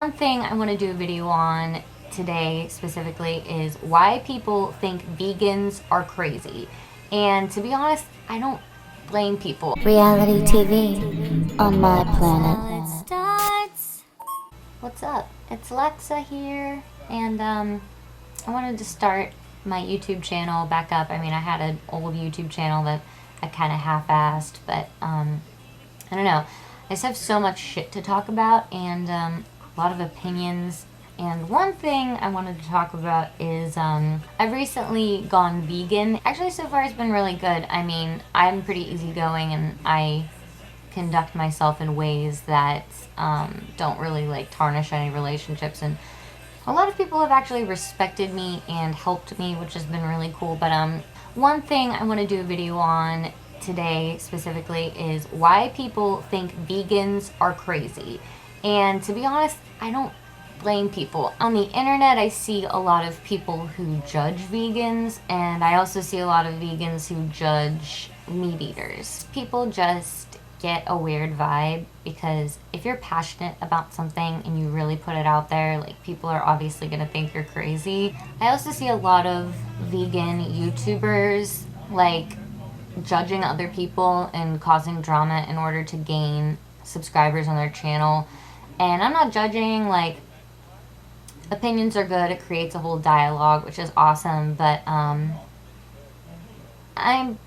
One thing I want to do a video on today specifically is why people think vegans are crazy. And to be honest, I don't blame people. Reality TV on my planet. It starts. What's up? It's Lexa here, and I wanted to start my YouTube channel back up. I mean, I had an old YouTube channel that I kind of half-assed, but I don't know. I just have so much shit to talk about, and a lot of opinions. And one thing I wanted to talk about is I've recently gone vegan. Actually, so far it's been really good. I mean, I'm pretty easygoing, and I conduct myself in ways that don't really like tarnish any relationships, and a lot of people have actually respected me and helped me, which has been really cool. But one thing I want to do a video on today specifically is why people think vegans are crazy. And to be honest, I don't blame people. On the internet, I see a lot of people who judge vegans, and I also see a lot of vegans who judge meat eaters. People just get a weird vibe, because if you're passionate about something and you really put it out there, like, people are obviously gonna think you're crazy. I also see a lot of vegan YouTubers like judging other people and causing drama in order to gain subscribers on their channel. And I'm not judging, like, opinions are good, it creates a whole dialogue, which is awesome, but I'm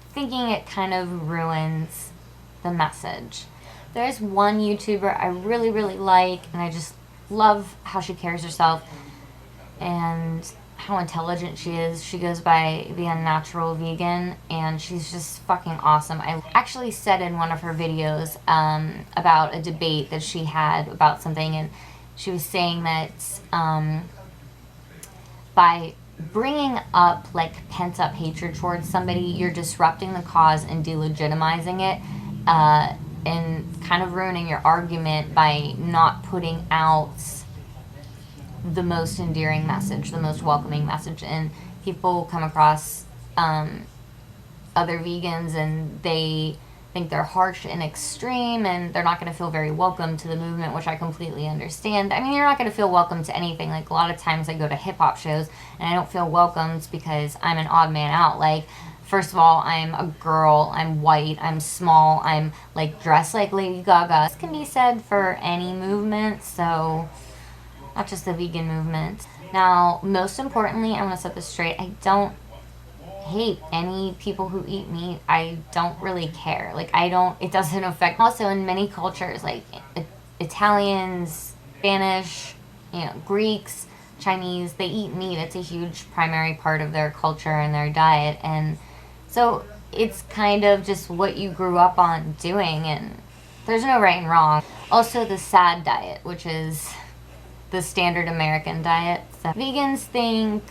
thinking it kind of ruins the message. There's one YouTuber I really, really like, and I just love how she carries herself and how intelligent she is. She goes by the Unnatural Vegan, and she's just fucking awesome. I actually said in one of her videos about a debate that she had about something, and she was saying that by bringing up like pent-up hatred towards somebody, you're disrupting the cause and delegitimizing it, and kind of ruining your argument by not putting out the most endearing message, the most welcoming message. And people come across other vegans and they think they're harsh and extreme, and they're not going to feel very welcome to the movement, which I completely understand. I mean, you're not going to feel welcome to anything. Like, a lot of times I go to hip-hop shows and I don't feel welcomed because I'm an odd man out. Like, first of all, I'm a girl, I'm white, I'm small, I'm like dressed like Lady Gaga. This can be said for any movement, so not just the vegan movement. Now, most importantly, I want to set this straight. I don't hate any people who eat meat. I don't really care. Like, it doesn't affect. Also, in many cultures, like Italians, Spanish, Greeks, Chinese, they eat meat. It's a huge primary part of their culture and their diet. And so it's kind of just what you grew up on doing, and there's no right and wrong. Also, the SAD diet, which is the standard American diet. So vegans think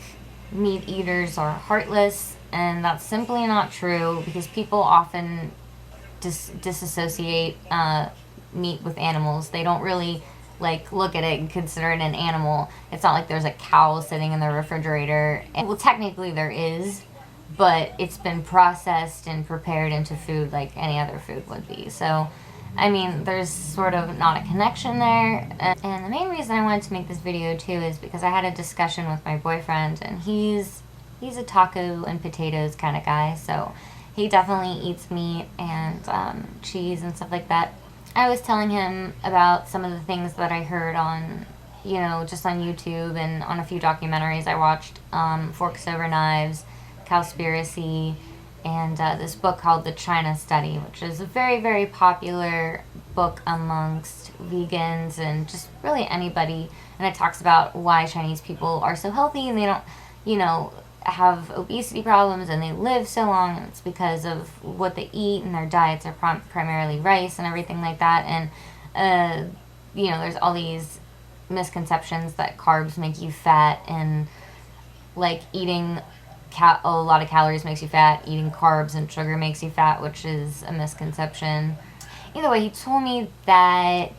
meat eaters are heartless, and that's simply not true, because people often disassociate meat with animals. They don't really like look at it and consider it an animal. It's not like there's a cow sitting in the refrigerator. And, well, technically there is, but it's been processed and prepared into food like any other food would be. So I mean, there's sort of not a connection there. And the main reason I wanted to make this video too is because I had a discussion with my boyfriend, and he's a taco and potatoes kind of guy, so he definitely eats meat and cheese and stuff like that. I was telling him about some of the things that I heard on, just on YouTube and on a few documentaries I watched, Forks Over Knives, Cowspiracy, and this book called The China Study, which is a very, very popular book amongst vegans and just really anybody. And it talks about why Chinese people are so healthy, and they don't, have obesity problems, and they live so long, and it's because of what they eat, and their diets are primarily rice and everything like that. And, there's all these misconceptions that carbs make you fat, and like eating a lot of calories makes you fat, eating carbs and sugar makes you fat, which is a misconception. Either way, he told me that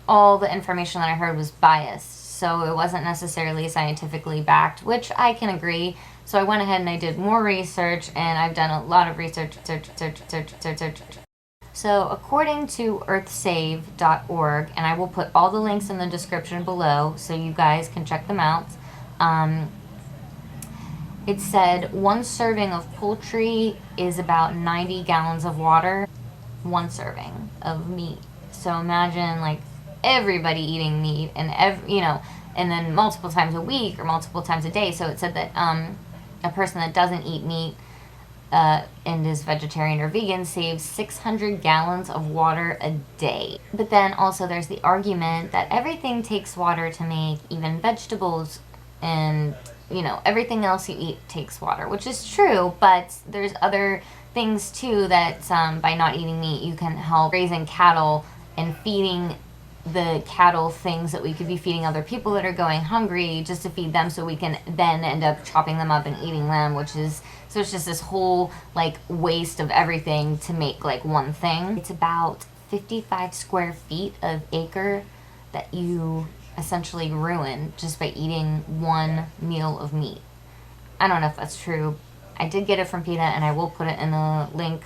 all the information that I heard was biased, so it wasn't necessarily scientifically backed, which I can agree. So I went ahead and I did more research, and I've done a lot of research. So according to earthsave.org, and I will put all the links in the description below so you guys can check them out, it said 1 serving of poultry is about 90 gallons of water, 1 serving of meat. So imagine like everybody eating meat and and then multiple times a week or multiple times a day. So it said that a person that doesn't eat meat and is vegetarian or vegan saves 600 gallons of water a day. But then also there's the argument that everything takes water to make, even vegetables, and everything else you eat takes water, which is true, but there's other things too that by not eating meat you can help raising cattle and feeding the cattle things that we could be feeding other people that are going hungry, just to feed them so we can then end up chopping them up and eating them, which is, so it's just this whole like waste of everything to make like one thing. It's about 55 square feet of acre that you essentially ruin just by eating one meal of meat. I don't know if that's true. I did get it from PETA, and I will put it in the link,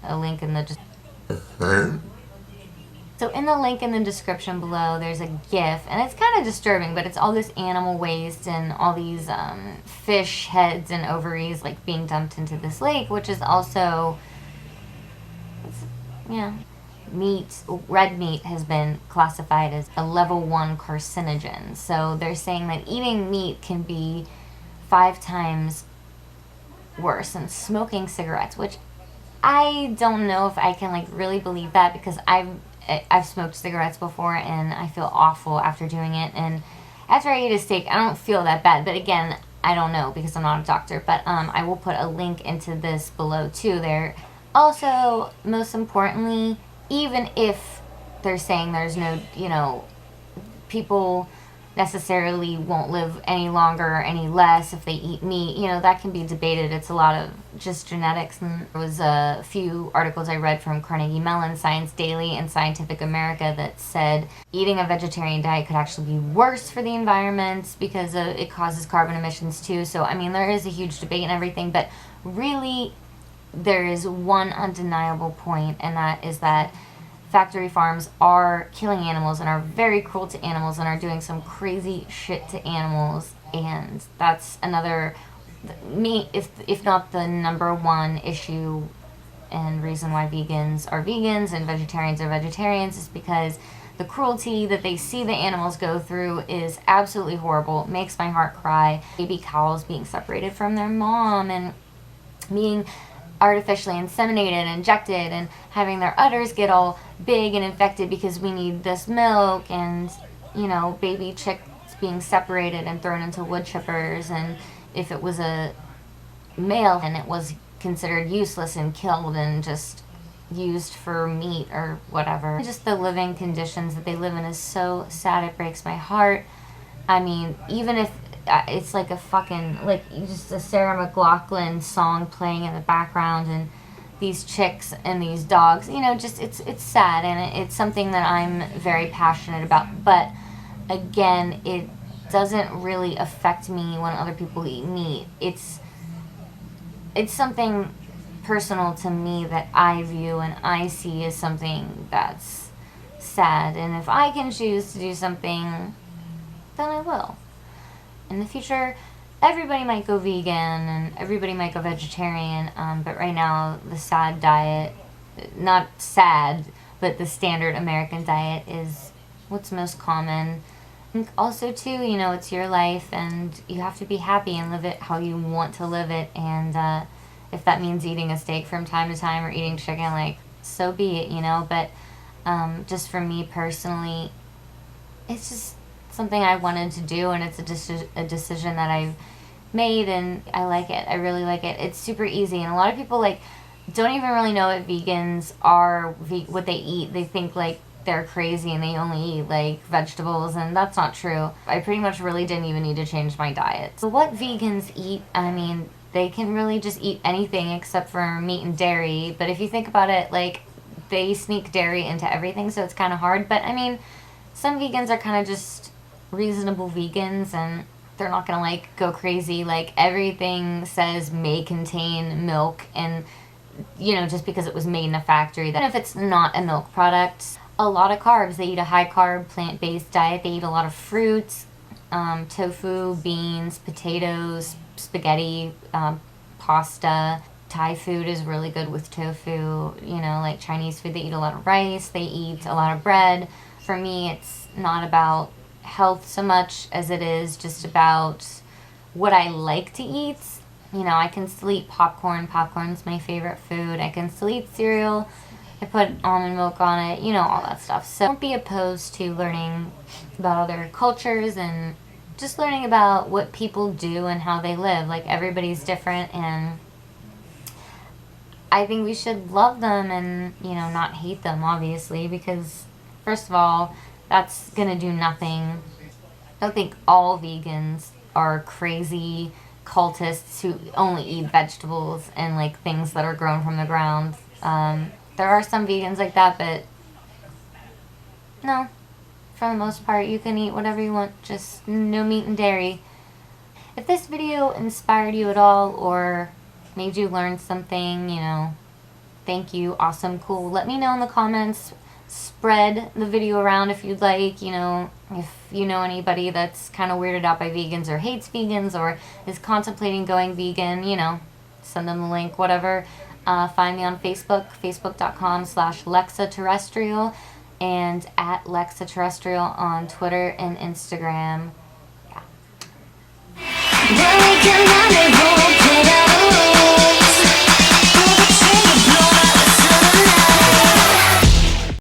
a link in the So in the link in the description below, there's a GIF, and it's kind of disturbing, but it's all this animal waste and all these fish heads and ovaries like being dumped into this lake, which is also, meat, red meat has been classified as a level 1 carcinogen. So they're saying that eating meat can be 5 times worse than smoking cigarettes, which I don't know if I can like really believe that, because I've smoked cigarettes before and I feel awful after doing it, and after I eat a steak I don't feel that bad, but again, I don't know because I'm not a doctor. But I will put a link into this below too. There also, most importantly, even if they're saying there's no, people necessarily won't live any longer or any less if they eat meat, that can be debated. It's a lot of just genetics. And there was a few articles I read from Carnegie Mellon, Science Daily, and Scientific America that said eating a vegetarian diet could actually be worse for the environment because it causes carbon emissions too. So I mean, there is a huge debate and everything, but really there is one undeniable point, and that is that factory farms are killing animals and are very cruel to animals and are doing some crazy shit to animals. And that's another, if not the number one issue and reason why vegans are vegans and vegetarians are vegetarians, is because the cruelty that they see the animals go through is absolutely horrible. It makes my heart cry. Baby cows being separated from their mom and being artificially inseminated and injected and having their udders get all big and infected because we need this milk, and baby chicks being separated and thrown into wood chippers, and if it was a male and it was considered useless and killed and just used for meat or whatever. Just the living conditions that they live in is so sad, it breaks my heart. I mean, even if it's like a fucking, like, just a Sarah McLachlan song playing in the background, and these chicks and these dogs, just it's sad, and it's something that I'm very passionate about. But again, it doesn't really affect me when other people eat meat. It's something personal to me that I view and I see as something that's sad, and if I can choose to do something, then I will. In the future, everybody might go vegan and everybody might go vegetarian, but right now the sad diet, not sad, but the standard American diet is what's most common. And also too, it's your life and you have to be happy and live it how you want to live it, and if that means eating a steak from time to time or eating chicken, like, so be it, but just for me personally, it's just something I wanted to do, and it's a decision that I've made, and I like it. I really like it. It's super easy, and a lot of people don't even really know what vegans are, what they eat. They think like they're crazy and they only eat like vegetables, and that's not true. I pretty much really didn't even need to change my diet. So what vegans eat, I mean, they can really just eat anything except for meat and dairy, but if you think about it, like, they sneak dairy into everything, so it's kind of hard. But I mean, some vegans are kind of just reasonable vegans, and they're not gonna go crazy. Like, everything says may contain milk, and you know, just because it was made in a factory. That if it's not a milk product, a lot of carbs. They eat a high carb, plant-based diet. They eat a lot of fruits, tofu, beans, potatoes, spaghetti, pasta. Thai food is really good with tofu. You know, like Chinese food, they eat a lot of rice. They eat a lot of bread. For me, it's not about health so much as it is just about what I like to eat. You know, I can still eat popcorn. Popcorn's my favorite food. I can still eat cereal. I put almond milk on it, you know, all that stuff. So don't be opposed to learning about other cultures and just learning about what people do and how they live. Like, everybody's different, and I think we should love them and, you know, not hate them, obviously, because, first of all, that's gonna do nothing. I don't think all vegans are crazy cultists who only eat vegetables and like things that are grown from the ground. There are some vegans like that, but no, for the most part, you can eat whatever you want, just no meat and dairy. If this video inspired you at all or made you learn something, you know, thank you, awesome, cool. Let me know in the comments. Spread the video around if you'd like, you know, if you know anybody that's kind of weirded out by vegans or hates vegans or is contemplating going vegan, you know, send them the link, whatever. Find me on Facebook, facebook.com/Lexa Terrestrial, and at Lexa Terrestrial on Twitter and Instagram. Yeah.